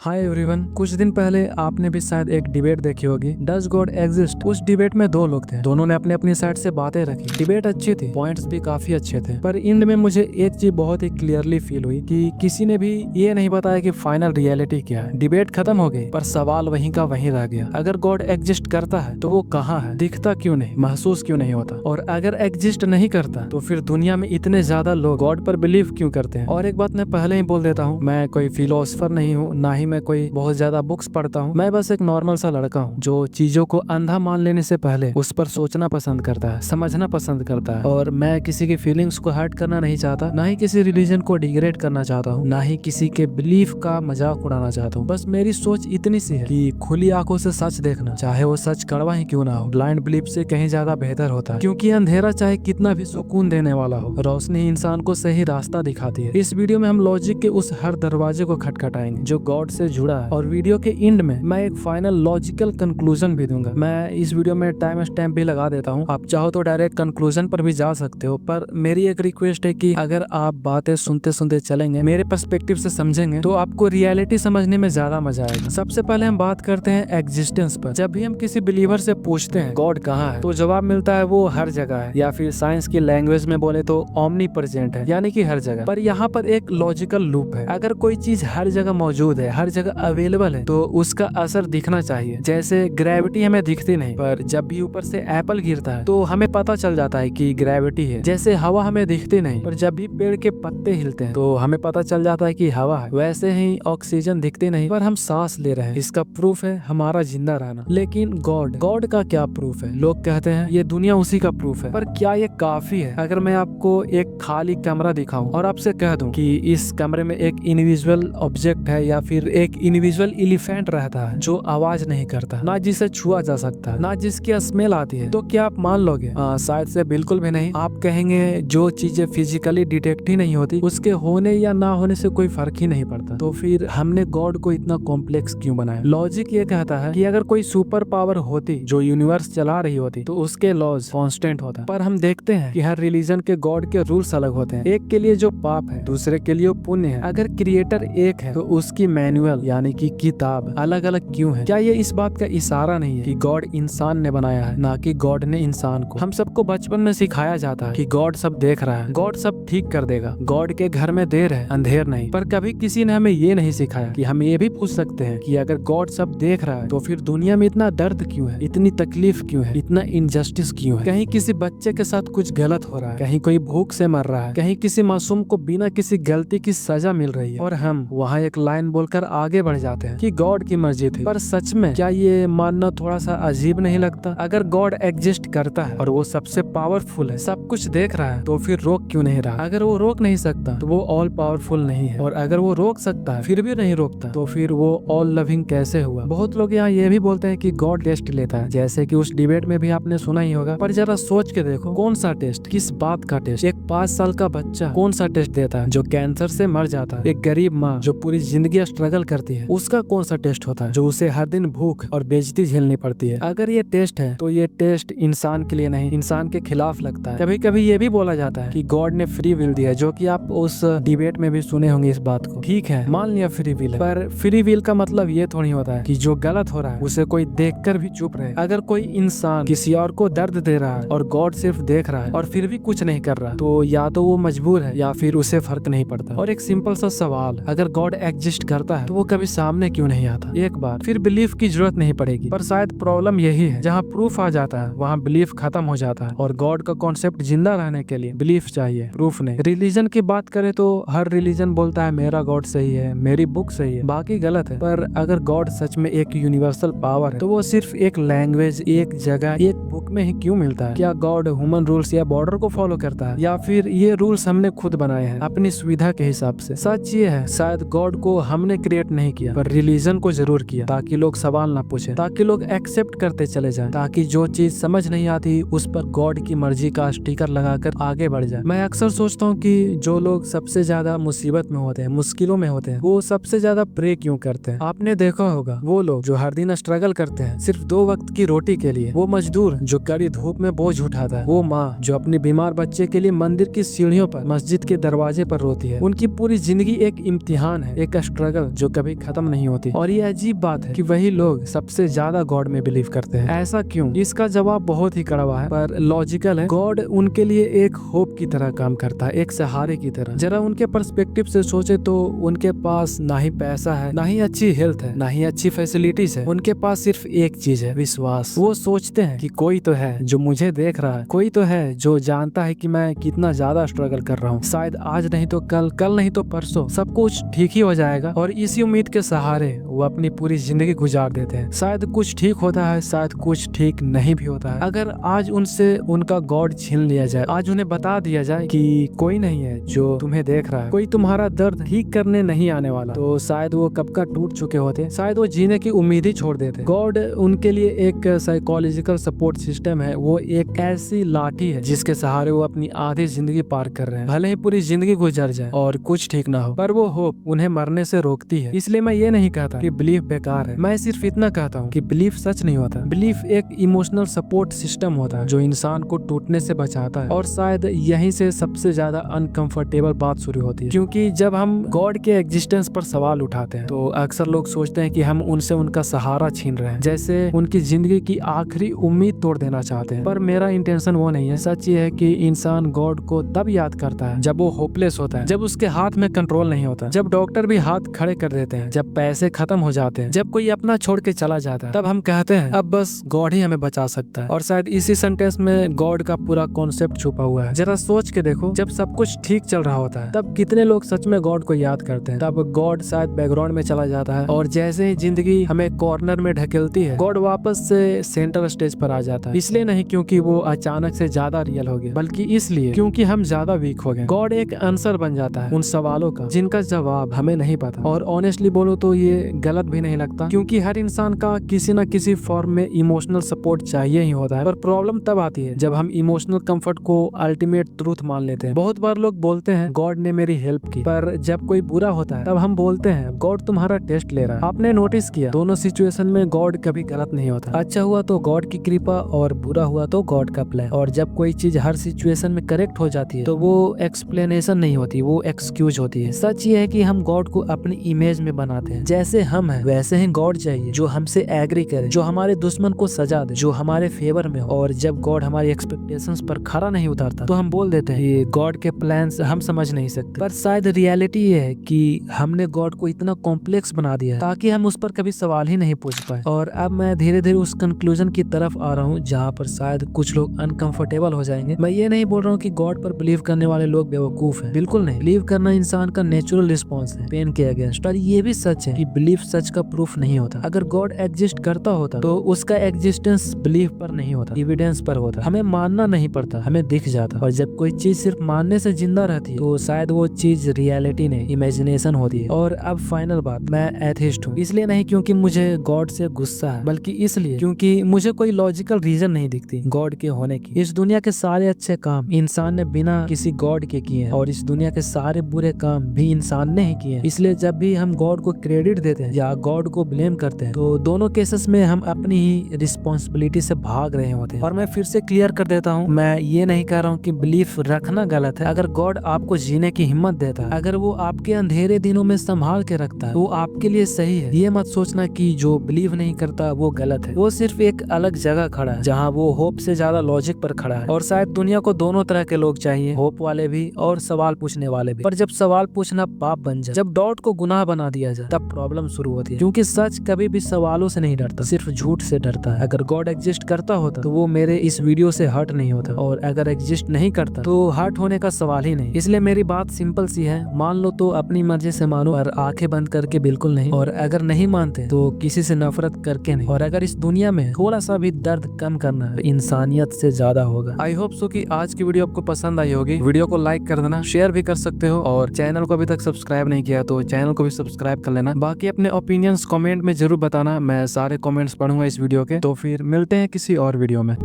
Hi everyone. कुछ दिन पहले आपने भी शायद एक डिबेट देखी होगी, डज गॉड एग्जिस्ट। उस डिबेट में दो लोग थे, दोनों ने अपनी अपनी साइड से बातें रखी। डिबेट अच्छी थी, पॉइंट्स भी काफी अच्छे थे, पर एंड में मुझे एक चीज बहुत ही क्लियरली फील हुई कि किसी ने भी ये नहीं बताया कि फाइनल रियलिटी क्या है। डिबेट खत्म हो गई पर सवाल वहीं का वहीं रह गया। अगर गॉड एग्जिस्ट करता है तो वो कहाँ है, दिखता क्यों नहीं, महसूस क्यों नहीं होता, और अगर एग्जिस्ट नहीं करता तो फिर दुनिया में इतने ज्यादा लोग गॉड पर बिलीव क्यों करते हैं। और एक बात मैं पहले ही बोल देता हूँ, मैं कोई फिलोसफर नहीं हूँ, ना ही मैं कोई बहुत ज्यादा बुक्स पढ़ता हूँ। मैं बस एक नॉर्मल सा लड़का हूँ जो चीजों को अंधा मान लेने से पहले उस पर सोचना पसंद करता है, समझना पसंद करता है। और मैं किसी की फीलिंग्स को हर्ट करना नहीं चाहता, ना ही किसी रिलीजन को डिग्रेड करना चाहता हूँ, ना ही किसी के बिलीफ का मजाक उड़ाना चाहता हूँ। बस मेरी सोच इतनी सी है कि खुली आंखों से सच देखना, चाहे वो सच कड़वा ही क्यों ना हो, ब्लाइंड बिलीफ से कहीं ज्यादा बेहतर होता है। क्योंकि अंधेरा चाहे कितना भी सुकून देने वाला हो, रोशनी इंसान को सही रास्ता दिखाती है। इस वीडियो में हम लॉजिक के उस हर दरवाजे को खटखटाएंगे जो गॉड से जुड़ा है, और वीडियो के एंड में मैं एक फाइनल लॉजिकल कंक्लूजन भी दूंगा। मैं इस वीडियो में टाइम स्टैम्प भी लगा देता हूँ, आप चाहो तो डायरेक्ट कंक्लूजन पर भी जा सकते हो। पर मेरी एक रिक्वेस्ट है कि अगर आप बातें सुनते सुनते चलेंगे, मेरे पर्सपेक्टिव से समझेंगे, तो आपको रियलिटी समझने में ज्यादा मजा आएगा। सबसे पहले हम बात करते हैं एग्जिस्टेंस पर। जब भी हम किसी बिलीवर से पूछते हैं गॉड कहाँ है, तो जवाब मिलता है वो हर जगह है, या फिर साइंस की लैंग्वेज में बोले तो ओमनी प्रेजेंट है, यानी कि हर जगह। पर यहाँ पर एक लॉजिकल लूप है। अगर कोई चीज हर जगह मौजूद है, हर जगह अवेलेबल है, तो उसका असर दिखना चाहिए। जैसे ग्रेविटी हमें दिखती नहीं, पर जब भी ऊपर से एप्पल गिरता है तो हमें पता चल जाता है कि ग्रेविटी है। जैसे हवा हमें दिखती नहीं, पर जब भी पेड़ के पत्ते हिलते हैं तो हमें पता चल जाता है कि हवा है। वैसे ही ऑक्सीजन दिखती नहीं, पर हम सांस ले रहे हैं, इसका प्रूफ है हमारा जिंदा रहना। लेकिन गॉड गॉड का क्या प्रूफ है? लोग कहते हैं ये दुनिया उसी का प्रूफ है, पर क्या ये काफी है? अगर मैं आपको एक खाली कमरा दिखाऊं और आपसे कह दूं कि इस कमरे में एक इंडिविजुअल ऑब्जेक्ट है, या फिर एक इंडिविजुअल एलिफेंट रहता है जो आवाज नहीं करता, ना जिसे छुआ जा सकता, ना जिसकी स्मेल आती है, तो क्या आप मान लोगे? शायद से बिल्कुल भी नहीं। आप कहेंगे जो चीजें फिजिकली डिटेक्ट ही नहीं होती, उसके होने या ना होने से कोई फर्क ही नहीं पड़ता, तो फिर हमने गॉड को इतना कॉम्प्लेक्स क्यों बनाया? लॉजिक ये कहता है कि अगर कोई सुपर पावर होती जो यूनिवर्स चला रही होती, तो उसके लॉज कांस्टेंट होता। पर हम देखते हैं कि हर रिलीजन के गॉड के रूल्स अलग होते हैं। एक के लिए जो पाप है, दूसरे के लिए पुण्य है। अगर क्रिएटर एक है तो उसकी मैनुअल यानी कि किताब अलग अलग क्यों है? क्या ये इस बात का इशारा नहीं है कि गॉड इंसान ने बनाया है, ना कि गॉड ने इंसान को? हम सबको बचपन में सिखाया जाता है कि गॉड सब देख रहा है, गॉड सब ठीक कर देगा, गॉड के घर में देर है अंधेर नहीं। पर कभी किसी ने हमें ये नहीं सिखाया कि हम ये भी पूछ सकते हैं कि अगर गॉड सब देख रहा है तो फिर दुनिया में इतना दर्द क्यों है, इतनी तकलीफ क्यों है, इतना इनजस्टिस क्यों है? कहीं किसी बच्चे के साथ कुछ गलत हो रहा है, कहीं कोई भूख से मर रहा है, कहीं किसी मासूम को बिना किसी गलती की सजा मिल रही है, और हम वहाँ एक लाइन बोलकर आगे बढ़ जाते हैं कि गॉड की मर्जी थी। पर सच में क्या ये मानना थोड़ा सा अजीब नहीं लगता? अगर गॉड एग्जिस्ट करता है और वो सबसे पावरफुल है, सब कुछ देख रहा है, तो फिर रोक क्यों नहीं रहा? अगर वो रोक नहीं सकता तो वो ऑल पावरफुल नहीं है, और अगर वो रोक सकता है फिर भी नहीं रोकता, तो फिर वो ऑल लविंग कैसे हुआ? बहुत लोग यहाँ ये भी बोलते हैं कि गॉड टेस्ट लेता है, जैसे कि उस डिबेट में भी आपने सुना ही होगा। पर जरा सोच के देखो, कौन सा टेस्ट, किस बात का टेस्ट? एक 5 साल का बच्चा कौन सा टेस्ट देता है जो कैंसर से मर जाता है? एक गरीब माँ जो पूरी जिंदगी स्ट्रगल करती है, उसका कौन सा टेस्ट होता है जो उसे हर दिन भूख और बेइज्जती झेलनी पड़ती है? अगर ये टेस्ट है तो ये टेस्ट इंसान के लिए नहीं, इंसान के खिलाफ लगता है। कभी कभी ये भी बोला जाता है कि गॉड ने फ्री विल दिया, जो कि आप उस डिबेट में भी सुने होंगे इस बात को। ठीक है, मान लिया फ्री विल है, पर फ्री विल का मतलब ये थोड़ी होता है कि जो गलत हो रहा है उसे कोई देखकर भी चुप रहे। अगर कोई इंसान किसी और को दर्द दे रहा है और गॉड सिर्फ देख रहा है और फिर भी कुछ नहीं कर रहा, तो या तो वो मजबूर है या फिर उसे फर्क नहीं पड़ता। और एक सिंपल सा सवाल, अगर गॉड एग्जिस्ट करता है तो वो कभी सामने क्यों नहीं आता एक बार? फिर बिलीफ की जरूरत नहीं पड़ेगी। पर शायद प्रॉब्लम यही है, जहाँ प्रूफ आ जाता है वहाँ बिलीफ खत्म हो जाता है, और गॉड का कॉन्सेप्ट जिंदा रहने के लिए बिलीफ चाहिए, प्रूफ नहीं। रिलीजन की बात करें तो हर रिलीजन बोलता है मेरा गॉड सही है, मेरी बुक सही है, बाकी गलत है। पर अगर गॉड सच में एक यूनिवर्सल पावर है तो वो सिर्फ एक लैंग्वेज, एक जगह, एक बुक में ही क्यों मिलता है? क्या गॉड ह्यूमन रूल्स या बॉर्डर को फॉलो करता है, या फिर ये रूल्स हमने खुद बनाए हैं अपनी सुविधा के हिसाब से? सच ये है, शायद गॉड को हमने क्रिएट नहीं किया, पर रिलीजन को जरूर किया, ताकि लोग सवाल ना पूछे, ताकि लोग एक्सेप्ट करते चले जाएं, ताकि जो चीज समझ नहीं आती उस पर गॉड की मर्जी का स्टिकर लगाकर आगे बढ़ जाए। मैं अक्सर सोचता हूँ कि जो लोग सबसे ज्यादा मुसीबत में होते हैं, मुश्किलों में होते हैं, वो सबसे ज्यादा प्रे क्यों करते हैं? आपने देखा होगा वो लोग जो हर दिन स्ट्रगल करते हैं सिर्फ 2 वक्त की रोटी के लिए, वो मजदूर जो कड़ी धूप में बोझ उठाता है, वो माँ जो अपने बीमार बच्चे के लिए मंदिर की सीढ़ियों पर, मस्जिद के दरवाजे पर रोती है। उनकी पूरी जिंदगी एक इम्तिहान है, एक स्ट्रगल जो कभी खत्म नहीं होती। और ये अजीब बात है कि वही लोग सबसे ज्यादा गॉड में बिलीव करते हैं। ऐसा क्यों? इसका जवाब बहुत ही कड़वा है पर लॉजिकल है। गॉड उनके लिए एक होप की तरह काम करता है, एक सहारे की तरह। जरा उनके पर्सपेक्टिव से सोचे तो उनके पास ना ही पैसा है, ना ही अच्छी हेल्थ है, ना ही अच्छी फैसिलिटीज है। उनके पास सिर्फ एक चीज है, विश्वास। वो सोचते हैं कि कोई तो है जो मुझे देख रहा है, कोई तो है जो जानता है कि मैं कितना ज्यादा स्ट्रगल कर रहा हूँ। शायद आज नहीं तो कल, कल नहीं तो परसों सब कुछ ठीक ही हो जाएगा। और इसी उम्मीद के सहारे वो अपनी पूरी जिंदगी गुजार देते हैं। शायद कुछ ठीक होता है, शायद कुछ ठीक नहीं भी होता है। अगर आज उनसे उनका गॉड छीन लिया जाए, आज उन्हें बता दिया जाए कि कोई नहीं है जो तुम्हें देख रहा है, कोई तुम्हारा दर्द ठीक करने नहीं आने वाला, तो शायद वो कब का टूट चुके होते, शायद वो जीने की उम्मीद ही छोड़ देते। गॉड उनके लिए एक साइकोलॉजिकल सपोर्ट सिस्टम है। वो एक ऐसी लाठी है जिसके सहारे वो अपनी आधी जिंदगी पार कर रहे हैं। भले ही पूरी जिंदगी गुजर जाए और कुछ ठीक ना हो, पर वो होप उन्हें मरने से रोकती है। इसलिए मैं ये नहीं कहता कि बिलीफ बेकार है, मैं सिर्फ इतना कहता हूँ कि बिलीफ सच नहीं होता। बिलीफ एक इमोशनल सपोर्ट सिस्टम होता है जो इंसान को टूटने से बचाता है। और शायद यहीं से सबसे ज्यादा अनकंफर्टेबल बात शुरू होती है, क्योंकि जब हम गॉड के एग्जिस्टेंस पर सवाल उठाते हैं तो अक्सर लोग सोचते हैं कि हम उनसे उनका सहारा छीन रहे हैं, जैसे उनकी जिंदगी की आखिरी उम्मीद तोड़ देना चाहते हैं। पर मेरा इंटेंशन वो नहीं है। सच ये है कि इंसान गॉड को तब याद करता है जब वो होपलेस होता है, जब उसके हाथ में कंट्रोल नहीं होता, जब डॉक्टर भी हाथ खड़े कर देते हैं, जब पैसे खत्म हो जाते हैं, जब कोई अपना छोड़ के चला जाता है, तब हम कहते हैं अब बस गॉड ही हमें बचा सकता है। और शायद इसी सेंटेंस में गॉड का पूरा कॉन्सेप्ट छुपा हुआ है। जरा सोच के देखो, जब सब कुछ ठीक चल रहा होता है तब कितने लोग सच में गॉड को याद करते हैं। तब गॉड शायद बैकग्राउंड में चला जाता है और जैसे ही जिंदगी हमें कॉर्नर में ढकेलती है, गॉड वापस से सेंटर स्टेज पर आ जाता है। इसलिए नहीं क्योंकि वो अचानक से ज्यादा रियल हो गया, बल्कि इसलिए क्योंकि हम ज्यादा वीक हो गए। गॉड एक आंसर बन जाता है उन सवालों का जिनका जवाब हमें नहीं पता। और ऑनेस्टली बोलो तो ये गलत भी नहीं लगता, क्योंकि हर इंसान का किसी न किसी फॉर्म में इमोशनल सपोर्ट चाहिए ही होता है। पर प्रॉब्लम तब आती है जब हम इमोशनल कंफर्ट को अल्टीमेट ट्रूथ मान लेते हैं। बहुत बार लोग बोलते हैं गॉड ने मेरी हेल्प की, पर जब कोई बुरा होता है तब हम बोलते हैं गॉड तुम्हारा टेस्ट ले रहा है। आपने नोटिस किया दोनों सिचुएशन में गॉड कभी गलत नहीं होता। अच्छा हुआ तो गॉड की कृपा और बुरा हुआ तो गॉड का प्लान। और जब कोई चीज हर सिचुएशन में करेक्ट हो जाती है तो वो एक्सप्लेनेशन नहीं होती, वो एक्सक्यूज होती है। सच ये है कि हम गॉड को अपनी इमेज में बनाते हैं। जैसे हम हैं वैसे ही गॉड चाहिए, जो हमसे एग्री करे, जो हमारे दुश्मन को सजा दे, जो हमारे फेवर में हो। और जब गॉड हमारी एक्सपेक्टेशंस पर खरा नहीं उतारता तो हम बोल देते हैं ये गॉड के प्लान्स हम समझ नहीं सकते। पर शायद रियलिटी ये है कि हमने गॉड को इतना कॉम्प्लेक्स बना दिया है ताकि हम उस पर कभी सवाल ही नहीं पूछ पाए। और अब मैं धीरे धीरे उस कंक्लूजन की तरफ आ रहा हूँ जहाँ पर शायद कुछ लोग अनकंफर्टेबल हो जाएंगे। मैं ये नहीं बोल रहा हूँ कि गॉड पर बिलीव करने वाले लोग बेवकूफ हैं, बिल्कुल नहीं। बिलीव करना इंसान का नेचुरल रिस्पॉन्स है पेन के अगेंस्ट। और ये भी सच है कि बिलीफ सच का प्रूफ नहीं होता। अगर गॉड एग्जिस्ट करता होता तो उसका एग्जिस्टेंस बिलीफ पर नहीं होता, एविडेंस पर होता। हमें मानना नहीं पड़ता, हमें दिख जाता। और जब कोई चीज सिर्फ मानने से जिंदा रहती है तो शायद वो चीज रियलिटी नहीं, इमेजिनेशन होती है। और अब फाइनल बात, मैं एथिस्ट हूँ, इसलिए नहीं क्योंकि मुझे गॉड से गुस्सा है, बल्कि इसलिए क्योंकि मुझे कोई लॉजिकल रीजन नहीं दिखती गॉड के होने की। इस दुनिया के सारे अच्छे काम इंसान ने बिना किसी गॉड के किए हैं और इस दुनिया के सारे बुरे काम भी इंसान ने ही किए हैं। इसलिए जब भी हम गॉड को क्रेडिट देते हैं या गॉड को ब्लेम करते हैं तो दोनों केसेस में हम अपनी ही रिस्पॉन्सिबिलिटी से भाग रहे होते हैं। और मैं फिर से क्लियर कर देता हूँ, मैं ये नहीं कह रहा हूँ कि बिलीफ रखना गलत है। अगर गॉड आपको जीने की हिम्मत देता है, अगर वो आपके अंधेरे दिनों में संभाल के रखता है, वो आपके लिए सही है। ये मत सोचना कि जो बिलीव नहीं करता वो गलत है। वो सिर्फ एक अलग जगह खड़ा है जहाँ वो होप से ज्यादा लॉजिक पर खड़ा है। और शायद दुनिया को दोनों तरह के लोग चाहिए, होप वाले भी और सवाल पूछने वाले भी। पर जब सवाल पूछना पाप बन जाए, जब डाउट को गुनाह बना दिया जाए, तब प्रॉब्लम शुरू होती है। क्योंकि सच कभी भी सवालों से नहीं डरता, सिर्फ झूठ से डरता है। अगर गॉड एग्जिस्ट करता होता तो वो मेरे इस वीडियो से हर्ट नहीं होता, और अगर एग्जिस्ट नहीं करता तो हर्ट होने का सवाल ही नहीं। इसलिए मेरी बात सिंपल सी है, मान लो तो अपनी मर्जी से मानो, और आंखें बंद करके बिल्कुल नहीं। और अगर नहीं मानते तो किसी से नफरत करके नहीं। और अगर इस दुनिया में थोड़ा सा भी दर्द कम करना है तो इंसानियत से ज्यादा होगा। आई होप सो कि आज की वीडियो आपको पसंद आई होगी। वीडियो को लाइक कर देना, शेयर भी कर सकते हो, और चैनल को अभी तक सब्सक्राइब नहीं किया तो चैनल को भी सब्सक्राइब कर लेना। बाकी अपने ओपिनियंस कमेंट में जरूर बताना, मैं सारे कमेंट्स पढ़ूंगा इस वीडियो के। तो फिर मिलते हैं किसी और वीडियो में।